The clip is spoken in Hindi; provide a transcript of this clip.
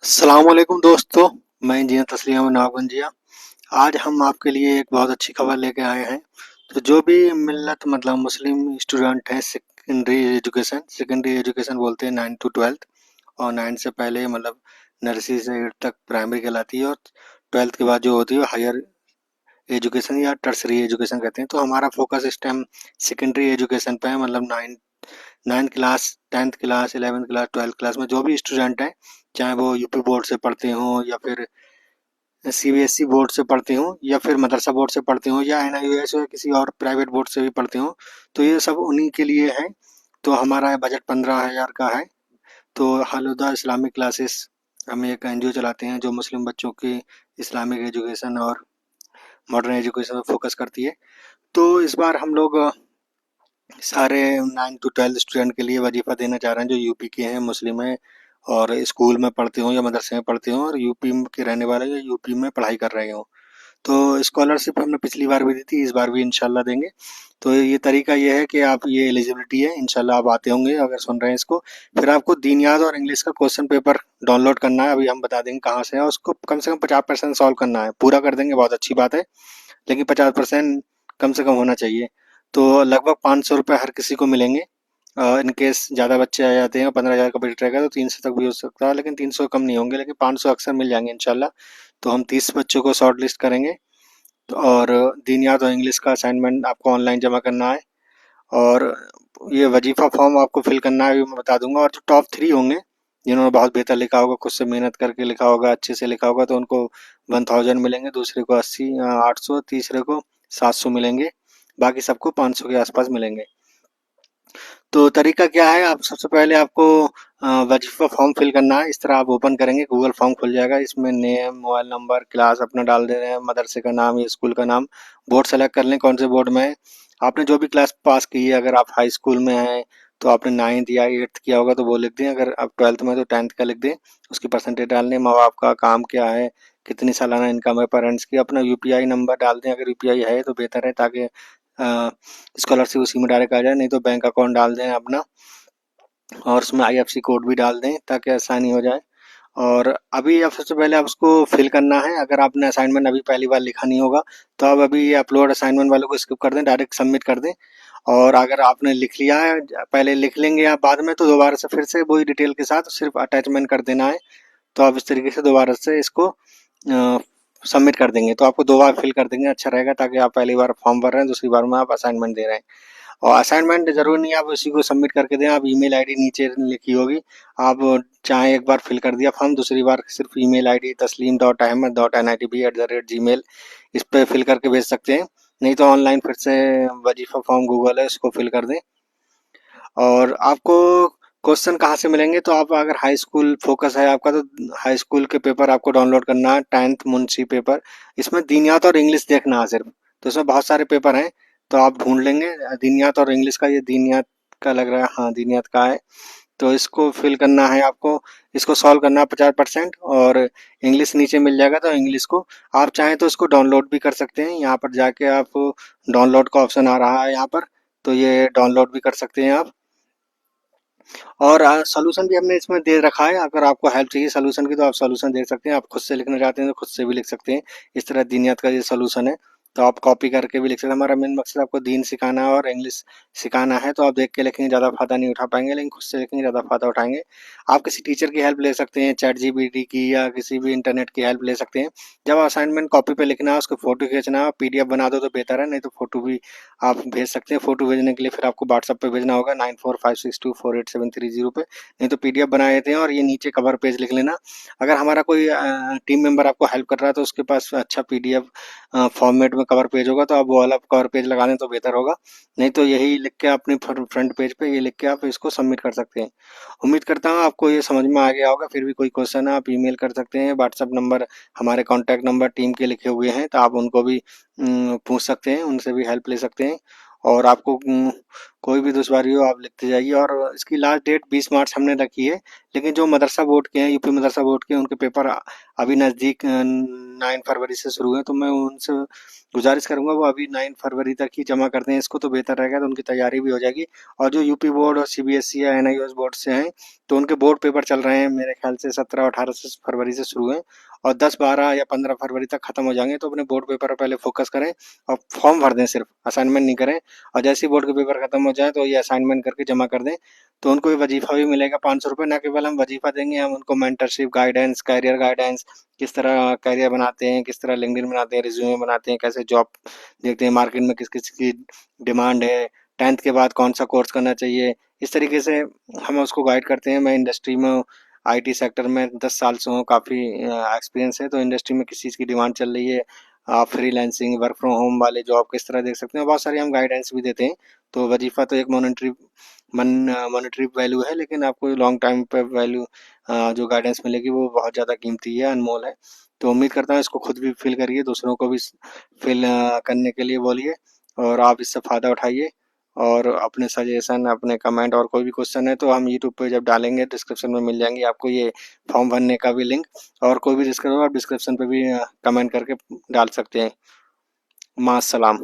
अस्सलामुअलैकुम दोस्तों, मैं इंजीनियर तस्लीम नवाबगंजिया। आज हम आपके लिए एक बहुत अच्छी खबर लेके आए हैं। तो जो भी मिल्लत मतलब मुस्लिम स्टूडेंट हैं, सेकेंडरी एजुकेशन बोलते हैं 9 टू 12th, और 9 से पहले मतलब नर्सरी से 8 तक प्राइमरी कहलाती है, और 12th के बाद जो होती है हायर एजुकेशन या टर्सरी एजुकेशन कहते हैं। तो हमारा फोकस इस टाइम सेकेंडरी एजुकेशन पे है, मतलब 9th class, 10th class, 11th class, 12th class में जो भी स्टूडेंट हैं, चाहे वो यूपी बोर्ड से पढ़ते हों या फिर सीबीएसई बोर्ड से पढ़ते हों या फिर मदरसा बोर्ड से पढ़ते हों या एनआईओएस या किसी और प्राइवेट बोर्ड से भी पढ़ते हों, तो ये सब उन्हीं के लिए है। तो हमारा बजट 15,000 का है। तो हालुदा इस्लामिक क्लासेस, हम एक एनजीओ चलाते हैं जो मुस्लिम बच्चों की इस्लामिक एजुकेशन और मॉडर्न एजुकेशन में फोकस करती है। तो इस बार हम लोग सारे 9 टू 12 स्टूडेंट के लिए वजीफा देना चाह रहे हैं जो यूपी के हैं, मुस्लिम हैं और स्कूल में पढ़ते हों या मदरसे में पढ़ते हों और यूपी के रहने वाले या यूपी में पढ़ाई कर रहे हों। तो स्कॉलरशिप हमने पिछली बार भी दी थी, इस बार भी इंशाल्लाह देंगे। तो ये तरीका ये है कि आप, ये एलिजिबिलिटी है, इंशाल्लाह आप आते होंगे अगर सुन रहे हैं इसको। फिर आपको दीनियात और इंग्लिश का क्वेश्चन पेपर डाउनलोड करना है, अभी हम बता देंगे कहाँ से है। उसको कम से कम 50% सॉल्व करना है, पूरा कर देंगे बहुत अच्छी बात है, लेकिन 50% कम से कम होना चाहिए। तो लगभग 500 रुपये हर किसी को मिलेंगे। इन केस ज़्यादा बच्चे आ जाते हैं, 15,000 का बजट रहेगा तो 300 तक भी हो सकता है, लेकिन 300 कम नहीं होंगे, लेकिन 500 अक्सर मिल जाएंगे इंशाल्लाह। तो हम 30 बच्चों को शॉर्ट लिस्ट करेंगे। तो और दीनियात और इंग्लिश का असाइनमेंट आपको ऑनलाइन जमा करना है, और ये वजीफा फॉर्म आपको फिल करना है, ये मैं बता दूंगा। और जो टॉप 3 होंगे, जिन्होंने बहुत बेहतर लिखा होगा, खुद से मेहनत करके लिखा होगा, अच्छे से लिखा होगा, तो उनको 1000 मिलेंगे, दूसरे को 80, 800, तीसरे को 700 मिलेंगे, बाकी सबको 500 के आसपास मिलेंगे। तो तरीका क्या है, आप सबसे पहले आपको वजीफा फॉर्म फिल करना है। इस तरह आप ओपन करेंगे, गूगल फॉर्म खुल जाएगा, इसमें नेम, मोबाइल नंबर, क्लास अपना डाल दे रहे हैं, मदरसे का नाम या स्कूल का नाम, बोर्ड सेलेक्ट कर लें कौन से बोर्ड में है, आपने जो भी क्लास पास की है। अगर आप हाई स्कूल में हैं तो आपने 9th या 8th किया होगा तो वो लिख दें, अगर आप 12th में तो 10th का लिख दें, उसकी परसेंटेज डाल दें, माँ बाप का काम क्या है, कितनी सालाना इनकम है पेरेंट्स की, अपना यूपीआई नंबर डाल दें, अगर यूपीआई है तो बेहतर है, ताकि स्कॉलरशिप उसी में डायरेक्ट आ जाए, नहीं तो बैंक अकाउंट डाल दें अपना, और उसमें आईएफएससी कोड भी डाल दें ताकि आसानी हो जाए। और अभी आप सबसे पहले आप उसको फिल करना है। अगर आपने असाइनमेंट अभी पहली बार लिखा नहीं होगा तो आप अभी ये अपलोड असाइनमेंट वालों को स्किप कर दें, डायरेक्ट सबमिट कर दें। और अगर आपने लिख लिया है, पहले लिख लेंगे आप बाद में, तो दोबारा से फिर से वही डिटेल के साथ सिर्फ अटैचमेंट कर देना है। तो आप इस तरीके से दोबारा से इसको सबमिट कर देंगे, तो आपको 2 बार फिल कर देंगे, अच्छा रहेगा, ताकि आप पहली बार फॉर्म भर रहे हैं, दूसरी बार में आप असाइनमेंट दे रहे हैं। और असाइनमेंट ज़रूरी नहीं है आप उसी को सबमिट करके दें, आप ईमेल आईडी नीचे लिखी होगी, आप चाहे एक बार फिल कर दिया फॉर्म, दूसरी बार सिर्फ ईमेल आईडी taslim.ahmed.nitb@gmail इस पे फिल करके भेज सकते हैं। नहीं तो ऑनलाइन फिर से वजीफा फॉर्म गूगल है, उसको फिल कर दें। और आपको क्वेश्चन कहाँ से मिलेंगे, तो आप अगर हाई स्कूल फोकस है आपका तो हाई स्कूल के पेपर आपको डाउनलोड करना है, 10th मुंशी पेपर। इसमें दीनियात और इंग्लिश देखना है सिर्फ, तो इसमें बहुत सारे पेपर हैं, तो आप ढूंढ लेंगे दीनियात और इंग्लिश का। ये दीनियात का लग रहा है, हाँ दीनियात का है। तो इसको फिल करना है आपको, इसको सॉल्व करना है 50%, और इंग्लिश नीचे मिल जाएगा, तो इंग्लिश को आप चाहें तो इसको डाउनलोड भी कर सकते हैं। यहाँ पर जाके आप डाउनलोड का ऑप्शन आ रहा है यहाँ पर, तो ये डाउनलोड भी कर सकते हैं आप। और सॉल्यूशन भी हमने इसमें दे रखा है, अगर आपको हेल्प चाहिए सॉल्यूशन की तो आप सॉल्यूशन दे सकते हैं, आप खुद से लिखना चाहते हैं तो खुद से भी लिख सकते हैं। इस तरह दीनियत का ये सॉल्यूशन है, तो आप कॉपी करके भी लिख सकते हैं। हमारा मेन मकसद आपको दीन सिखाना है और इंग्लिश सिखाना है, तो आप देख के लिखेंगे ज़्यादा फ़ायदा नहीं उठा पाएंगे, लेकिन खुद से लिखेंगे ज़्यादा फ़ायदा उठाएंगे। आप किसी टीचर की हेल्प ले सकते हैं, चैट जीपीटी की या किसी भी इंटरनेट की हेल्प ले सकते हैं। जब असाइनमेंट कॉपी पे लिखना है, उसको फोटो खींचना है, पीडीएफ बना दो तो बेहतर है, नहीं तो फोटो भी आप भेज सकते हैं। फोटो भेजने के लिए फिर आपको व्हाट्सएप पे भेजना होगा 9456248730 पे, नहीं तो पीडीएफ बना देते हैं। और ये नीचे कवर पेज लिख लेना, अगर हमारा कोई टीम मेंबर आपको हेल्प कर रहा है तो उसके पास अच्छा पीडीएफ फॉर्मेट में कवर पेज होगा, तो आप वो वाला कवर पेज लगा दें तो बेहतर होगा। नहीं तो यही लिख के अपने फ्रंट पेज पे ये लिख के आप इसको सबमिट कर सकते हैं। उम्मीद करता हूँ आपको ये समझ में आ गया होगा। फिर भी कोई क्वेश्चन है आप ईमेल कर सकते हैं, व्हाट्सएप नंबर, हमारे कॉन्टैक्ट नंबर टीम के लिखे हुए हैं, तो आप उनको भी पूछ सकते हैं, उनसे भी हेल्प ले सकते हैं। और आपको कोई भी दुश्वारी हो आप लिखते जाइए। और इसकी लास्ट डेट 20 मार्च हमने रखी है, लेकिन जो मदरसा बोर्ड के हैं, यूपी मदरसा बोर्ड के, उनके पेपर अभी नज़दीक 9 फरवरी से शुरू है, तो मैं उनसे गुजारिश करूंगा वो अभी 9 फरवरी तक ही जमा कर दें इसको, तो बेहतर रहेगा, तो उनकी तैयारी भी हो जाएगी। और जो यूपी बोर्ड और सीबीएसई या एनआईओएस बोर्ड से हैं, तो उनके बोर्ड पेपर चल रहे हैं मेरे ख्याल से 17-18 से फरवरी से शुरू है, और 10-12 या 15 फरवरी तक खत्म हो जाएंगे। तो अपने बोर्ड पेपर पर पहले फोकस करें और फॉर्म भर दें, सिर्फ असाइनमेंट नहीं करें। और जैसे ही बोर्ड के पेपर खत्म हो जाए तो ये असाइनमेंट करके जमा कर दें, तो उनको ये वजीफा भी मिलेगा 500 रुपये। न केवल हम वजीफा देंगे, हम उनको मेंटरशिप गाइडेंस, कैरियर गाइडेंस, किस तरह कैरियर बनाते हैं, किस तरह लिंक्डइन बनाते हैं, रिज्यूमे बनाते हैं, कैसे जॉब देखते हैं, मार्केट में किस किस की डिमांड है, 10th के बाद कौन सा कोर्स करना चाहिए, इस तरीके से हम उसको गाइड करते हैं। मैं इंडस्ट्री में हूँ, आईटी सेक्टर में 10 साल से हूँ, काफ़ी एक्सपीरियंस है। तो इंडस्ट्री में किस चीज़ की डिमांड चल रही है, आप फ्रीलांसिंग, वर्क फ्रॉम होम वाले जॉब किस तरह देख सकते हैं, बहुत सारी हम गाइडेंस भी देते हैं। तो वजीफ़ा तो एक मॉनेटरी वैल्यू है, लेकिन आपको लॉन्ग टाइम पे वैल्यू जो गाइडेंस मिलेगी वो बहुत ज़्यादा कीमती है, अनमोल है। तो उम्मीद करता हूँ इसको खुद भी फील करिए, दूसरों को भी फील करने के लिए बोलिए, और आप इससे फ़ायदा उठाइए। और अपने सजेशन, अपने कमेंट और कोई भी क्वेश्चन है तो हम यूट्यूब पे जब डालेंगे डिस्क्रिप्शन में मिल जाएंगे आपको ये फॉर्म भरने का भी लिंक। और कोई भी दिक्कत हो आप डिस्क्रिप्शन पे भी कमेंट करके डाल सकते हैं। मास्सलाम।